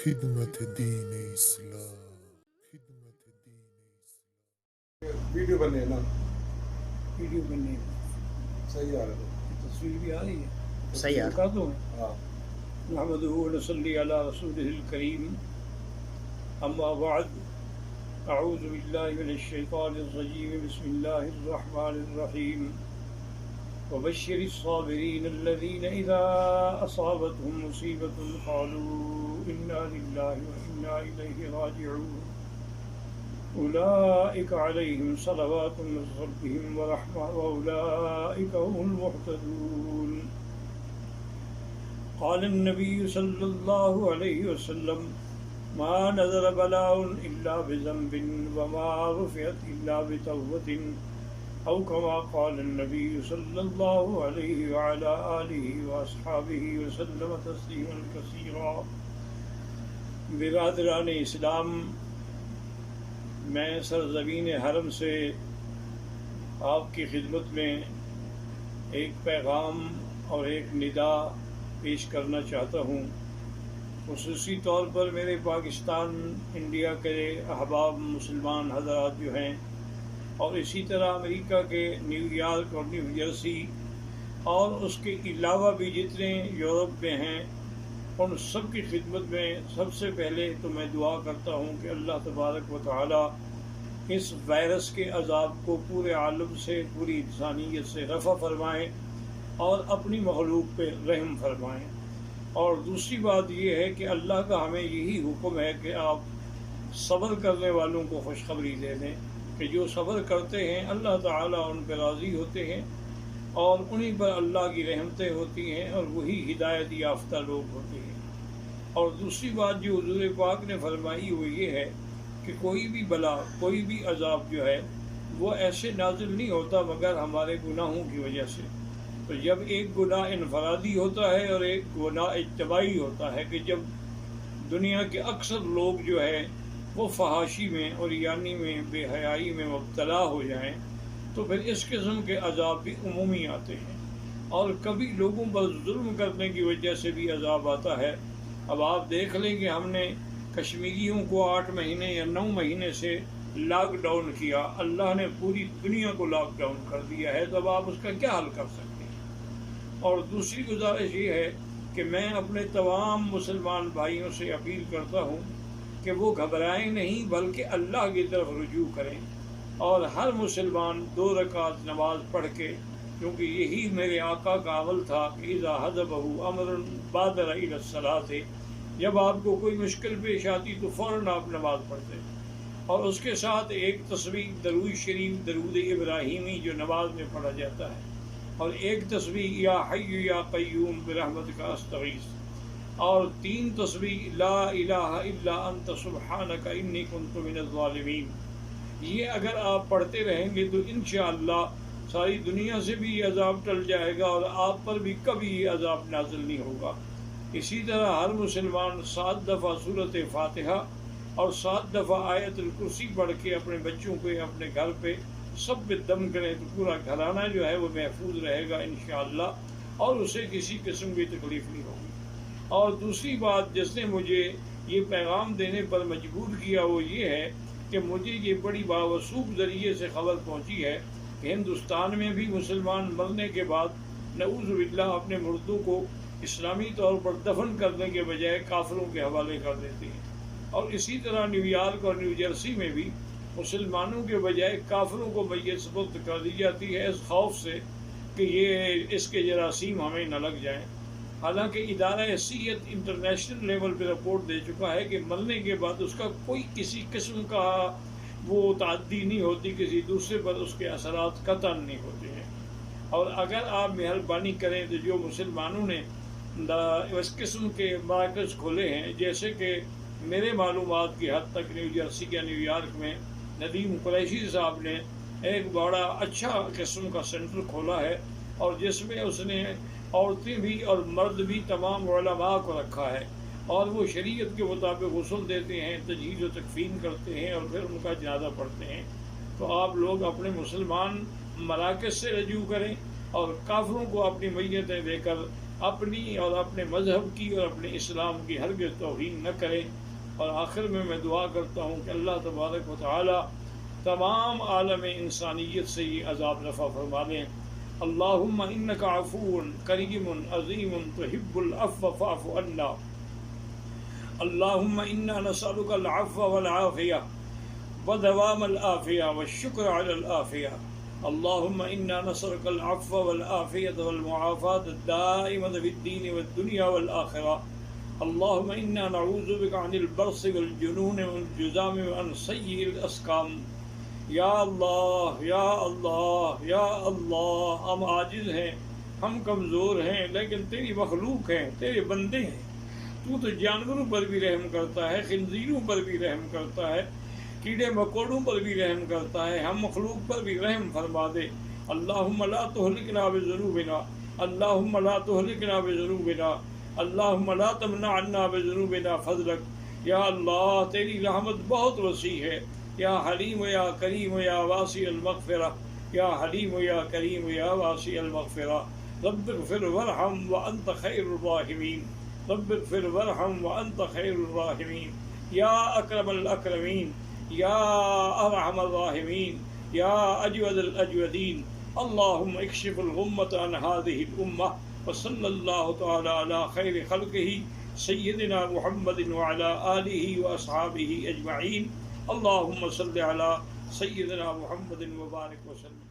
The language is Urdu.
خدمت دین اسلام ویڈیو بننے نا ویڈیو بننے صحیح آ رہا تصویر بھی آ رہی ہے صحیح آ رہا کر دو ہے ہاں نحمدہ و نصلی علی رسولہ الکریم اما بعد اعوذ باللہ من الشیطان الرجیم بسم اللہ الرحمن الرحیم وبشر الصابرین الذین اذا اصابتهم مصیبۃ قالوا انا للہ وانا الیہ راجعون أولئك عليهم صلوات من ربهم ورحمة وأولئك هم المهتدون قال النبي صلى الله عليه وسلم ما نزل بلاء إلا بذنب وما رفعت إلا بتوبة أو كما قال النبي صلى الله عليه وعلى آله وأصحابه وسلم تسليما كثيرا. برادران اسلام، میں سرزمین حرم سے آپ کی خدمت میں ایک پیغام اور ایک ندا پیش کرنا چاہتا ہوں. خصوصی طور پر میرے پاکستان انڈیا کے احباب مسلمان حضرات جو ہیں، اور اسی طرح امریکہ کے نیو یارک اور نیو جرسی اور اس کے علاوہ بھی جتنے یورپ میں ہیں، ان سب کی خدمت میں سب سے پہلے تو میں دعا کرتا ہوں کہ اللہ تبارک و تعالی اس وائرس کے عذاب کو پورے عالم سے، پوری انسانیت سے رفع فرمائیں اور اپنی مخلوق پہ رحم فرمائیں. اور دوسری بات یہ ہے کہ اللہ کا ہمیں یہی حکم ہے کہ آپ صبر کرنے والوں کو خوشخبری دے دیں کہ جو صبر کرتے ہیں اللہ تعالیٰ ان پہ راضی ہوتے ہیں اور انہی پر اللہ کی رحمتیں ہوتی ہیں اور وہی ہدایت یافتہ لوگ ہوتے ہیں. اور دوسری بات جو حضور پاک نے فرمائی وہ یہ ہے کہ کوئی بھی بلا، کوئی بھی عذاب جو ہے وہ ایسے نازل نہیں ہوتا مگر ہمارے گناہوں کی وجہ سے. تو جب ایک گناہ انفرادی ہوتا ہے اور ایک گناہ اجتماعی ہوتا ہے کہ جب دنیا کے اکثر لوگ جو ہے وہ فحاشی میں اور یعنی میں بے حیائی میں مبتلا ہو جائیں، تو پھر اس قسم کے عذاب بھی عمومی آتے ہیں. اور کبھی لوگوں پر ظلم کرنے کی وجہ سے بھی عذاب آتا ہے. اب آپ دیکھ لیں کہ ہم نے کشمیریوں کو 8 مہینے یا 9 مہینے سے لاک ڈاؤن کیا، اللہ نے پوری دنیا کو لاک ڈاؤن کر دیا ہے، تو اب آپ اس کا کیا حل کر سکتے ہیں؟ اور دوسری گزارش یہ ہے کہ میں اپنے تمام مسلمان بھائیوں سے اپیل کرتا ہوں کہ وہ گھبرائیں نہیں بلکہ اللہ کی طرف رجوع کریں، اور ہر مسلمان 2 رکعت نماز پڑھ کے، کیونکہ یہی میرے آقا کا عمل تھا کہ اذا حضبہ امر بادر الی الصلاۃ، جب آپ کو کوئی مشکل پیش آتی تو فوراً آپ نماز پڑھتے، اور اس کے ساتھ ایک تسبیح درود شریف، درود ابراہیمی جو نماز میں پڑھا جاتا ہے، اور ایک تسبیح یا حی یا قیوم برحمتک استغیث، اور 3 تسبیح لا الہ الا انت سبحانک انی کنت من الظالمین. یہ اگر آپ پڑھتے رہیں گے تو انشاءاللہ ساری دنیا سے بھی یہ عذاب ٹل جائے گا اور آپ پر بھی کبھی یہ عذاب نازل نہیں ہوگا. اسی طرح ہر مسلمان 7 دفعہ سورۃ فاتحہ اور 7 دفعہ آیت الکرسی پڑھ کے اپنے بچوں پہ، اپنے گھر پہ سب پہ دم کریں تو پورا گھرانہ جو ہے وہ محفوظ رہے گا انشاءاللہ، اور اسے کسی قسم کی تکلیف نہیں ہوگی. اور دوسری بات جس نے مجھے یہ پیغام دینے پر مجبور کیا وہ یہ ہے کہ مجھے یہ بڑی باوثوق ذریعے سے خبر پہنچی ہے کہ ہندوستان میں بھی مسلمان مرنے کے بعد نعوذ باللہ اپنے مردوں کو اسلامی طور پر دفن کرنے کے بجائے کافروں کے حوالے کر دیتے ہیں. اور اسی طرح نیو یارک اور نیو جرسی میں بھی مسلمانوں کے بجائے کافروں کو میت سپرد کر دی جاتی ہے اس خوف سے کہ یہ اس کے جراثیم ہمیں نہ لگ جائیں. حالانکہ ادارہ صحت انٹرنیشنل لیول پہ رپورٹ دے چکا ہے کہ مرنے کے بعد اس کا کوئی کسی قسم کا وہ تعدی نہیں ہوتی، کسی دوسرے پر اس کے اثرات قطعاً نہیں ہوتے ہیں. اور اگر آپ مہربانی کریں تو جو مسلمانوں نے اس قسم کے مراکز کھولے ہیں، جیسے کہ میرے معلومات کی حد تک نیو جرسی یا نیو یارک میں ندیم قریشی صاحب نے ایک بڑا اچھا قسم کا سینٹر کھولا ہے، اور جس میں اس نے عورتیں بھی اور مرد بھی تمام علماء کو رکھا ہے، اور وہ شریعت کے مطابق غسل دیتے ہیں، تجہیز و تکفین کرتے ہیں اور پھر ان کا جنازہ پڑھتے ہیں. تو آپ لوگ اپنے مسلمان مراکز سے رجوع کریں اور کافروں کو اپنی میتیں دے کر اپنی اور اپنے مذہب کی اور اپنے اسلام کی ہرگز توہین نہ کرے۔ اور آخر میں دعا کرتا ہوں کہ اللہ تبارک و تعالی تمام عالم انسانیت سے یہ عذاب رفع فرما لیں۔ اللہم انک عفو کریم عظیم تحب العفو فاعف عنا۔ اللہم انا نسألک العفو والعافیہ ودوام العافیہ والشکر علی العافیہ۔ اللہم انا نسألک العفو والعافیہ والمعافاة الدائمة فی الدین والدنیا والآخرہ۔ اللہم انا نعوذ بک عن البرص والجنون والجذام وعن سیئ الاسقام۔ یا اللہ یا اللہ یا اللہ، ہم عاجز ہیں، ہم کمزور ہیں، لیکن تیری مخلوق ہیں، تیرے بندے ہیں۔ تو جانوروں پر بھی رحم کرتا ہے، خنزیروں پر بھی رحم کرتا ہے، کیڑے مکوڑوں پر بھی رحم کرتا ہے، ہم مخلوق پر بھی رحم فرما دے۔ اللہم لا تہلکنا بذنوبنا، اللہم لا تہلکنا بذنوبنا، اللہم لا تمنع عنا بذنوبنا فضلک۔ یا اللہ تیری رحمت بہت وسیع ہے، یا حلیم یا کریم یا واسع المغفرہ، یا حلیم یا کریم یا واسع المغفرہ۔ رب اغفر وارحم وانت خیر الراحمین، رب اغفر وارحم وانت خیر الراحمین، یا اکرم الاکرمین، یا ارحم الراحمین، یا اجود الاجودین۔ اللہم اکشف الغمۃ عن هذه الامہ، وصلی اللہ تعالی علی خیر خلقہ سیدنا محمد وعلی آلہ واصحابہ اجمعین۔ اللہم صل علی سیدنا محمد وبارک وسلم۔